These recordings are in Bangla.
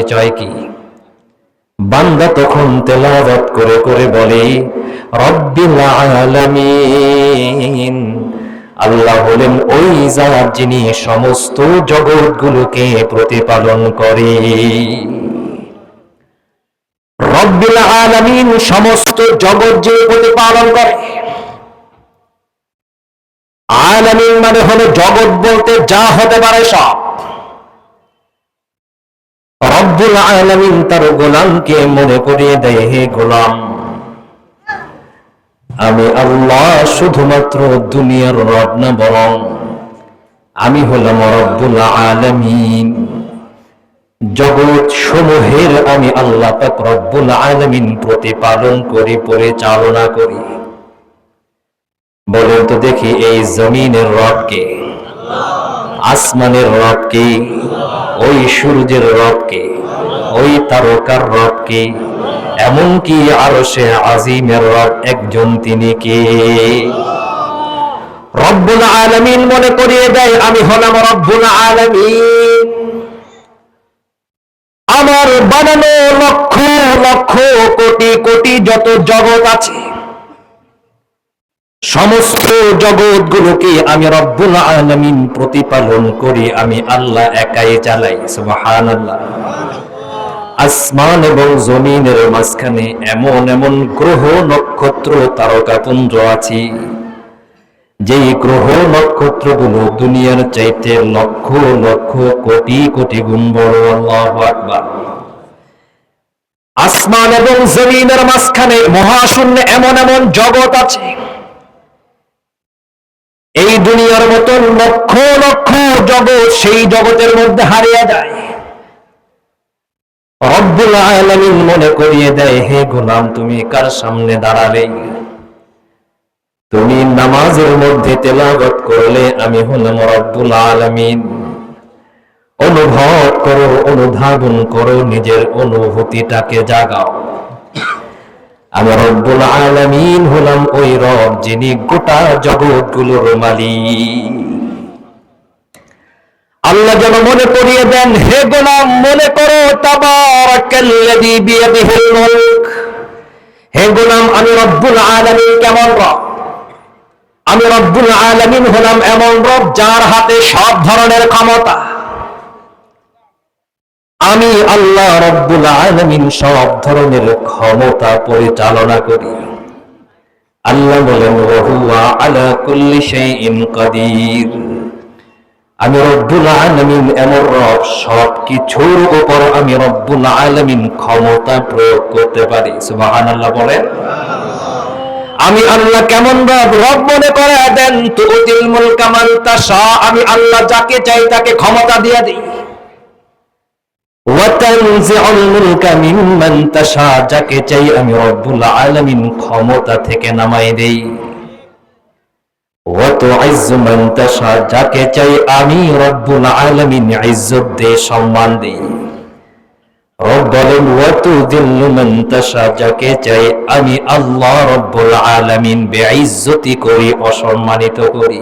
পরিচয় কি? বান্দা তখন তেলাওয়াত করে করে বলে রব্বিল আলামিন। আল্লাহ হলেন ওই জাত যিনি সমস্ত জগৎগুলোকে প্রতিপালন করে। রব্বিল আলামিন, সমস্ত জগৎ যে প্রতিপালন করে। আলামিন মানে হলো জগৎ বলতে যা হতে পারে সব। রব্বুল আলামিন তার গোলামকে মনে করিয়ে দেয়, হে গোলাম, আমি আল্লাহ শুধুমাত্র দুনিয়ার রব না, বরং আমি হলাম রব্বুল আলামিন। জগৎ সমূহের আমি আল্লাহ পাক রব্বুল আলামিন প্রতিপালন করি, পরিচালনা করি। বলেন তো দেখি, এই জমিনের রব কে? আসমানের রব কে? ওই সূর্যের রব কে? ওই তারকার রব কে? এমনকি আরশে আজিমের রব একজন, তিনি কে? রব্বুল আলামিন মনে করিয়ে দেয়, আমি হলাম রব্বুল আলামিন। আমার বানানো লক্ষ লক্ষ কোটি কোটি যত জগৎ আছে, সমস্ত জগৎগুলোকে আমি রব্বুল আলামিন প্রতিপালন করি, আমি আল্লাহ একাই চালাই। সুবহানাল্লাহ। আসমান এবং জমিনের মাঝখানে এমন এমন গ্রহ নক্ষত্র তারকাপুঞ্জ আছে, যেই গ্রহ নক্ষত্রগুলো দুনিয়ার চাইতে লক্ষ লক্ষ কোটি কোটি গুণ বড়। আল্লাহু আকবার। আসমান এবং জমিনের মাঝখানে মহাশূন্যে এমন এমন জগৎ আছে, এই দুনিয়ার মতন লক্ষ লক্ষ জগৎ সেই জগতের মধ্যে হারিয়ে যায়। রব্বুল আলামিন মনে করিয়ে দেয়, হে গোলাম, তুমি কার সামনে দাঁড়ালে? তুমি নামাজের মধ্যে তেলাওয়াত করলে, আমি হলাম রব্বুল আলামিন। অনুভব করো, অনুধাবন করো, নিজের অনুভূতিটাকে জাগাও। আমি রব্বুল আলামিন হলাম ওই রব যিনি গোটা জগৎগুলোর মালিক। আল্লাহ যেন মনে করিয়ে দেন, হে গোলাম, মনে করো তাবারাকাল্লাযী বিয়াদিহিল মুলক। হে গোলাম, আমি রব্বুল আলামিন কেমন রব? আমি রব্বুল আলামিন হলাম এমন রব যার হাতে সব ধরনের ক্ষমতা। আমি আল্লাহ রব্বুল আলামিন সব ধরনের ক্ষমতা পরিচালনা করি। আল্লাহ বলেন, ওয়া হুয়া আলা কুল্লি শাইইন কাদির। আমি রব্বুল আলামিন এমন রব, সব কিছুর উপর আমি রব্বুল আলামিন ক্ষমতা প্রয়োগ করতে পারি। সুবহানাল্লাহ বলেন। আমি আল্লাহ কেমন রব? রব মনে করে দেন, তুতিল মুলকা মান তাশা। আমি আল্লাহ যাকে চাই তাকে ক্ষমতা দিয়ে দিই। ওয়া তানজিউল মুলকা মিম্মান তাশা। যাকে চাই আমি রব্বুল আলামিন ক্ষমতা থেকে নামাই দেই। ওয়া তুইজ্জু মান তাশা। যাকে চাই আমি রব্বুল আলামিন ইজ্জত দেই, সম্মান দেই। রব বলেন, ওয়া তুযিল্লু মান তাশা। যাকে চাই আমি আল্লাহ রব্বুল আলামিন বেইজ্জতি করি, অসম্মানিত করি।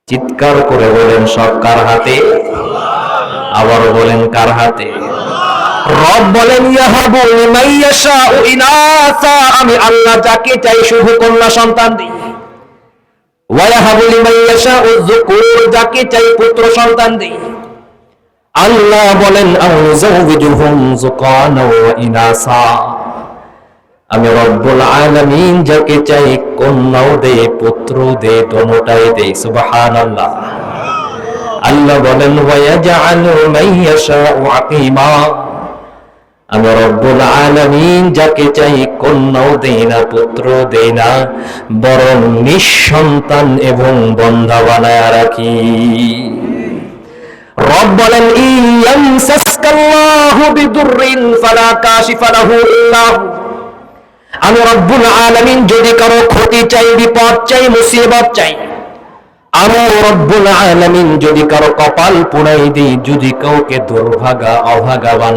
চিৎকার করে বলেন, সব কার হাতে? আবার বলেন, কার হাতে? রব বলেন, ইয়াহাবু লিমান ইয়াশাউ ইনাসা। আমি আল্লাহ যাকে চাই শুধু কন্যা সন্তান দিই। ওয়া ইয়াহাবু লিমান ইয়াশাউ যুকুর। যাকে চাই পুত্র সন্তান দিই। আল্লাহ বলেন, আউযাউযুহুম যুকানা ওয়া ইনাসা। আমি রব্বুল আলামিন যাকে চাই কন্যাও দে, পুত্র দে, দোনোটাই দে। সুবহানাল্লাহ। আল্লাহ বলেন, ওয়া ইয়াজআলু মান ইয়াশাউ আকীমা। আমি রব্বুল আলামিন যাকে চাই কন্যাও দেই না, পুত্র দেই না, বরং নিঃসন্তান এবং বন্ধা বানায়া রাখি। রব বলেন, ইয়ামসাসকাল্লাহু বিদুররিন ফালা কাশিফা লাহু ইল্লা হু। আমি রব্বুল আলামিন যদি কারো ক্ষতি চাই, বিপদ চাই, মুসিবত চাই, আমি রব্বুল আলামিন যদি কারো কপাল পুড়াই দিই, যদি কাউকে দুর্ভাগা অভাগা বানাই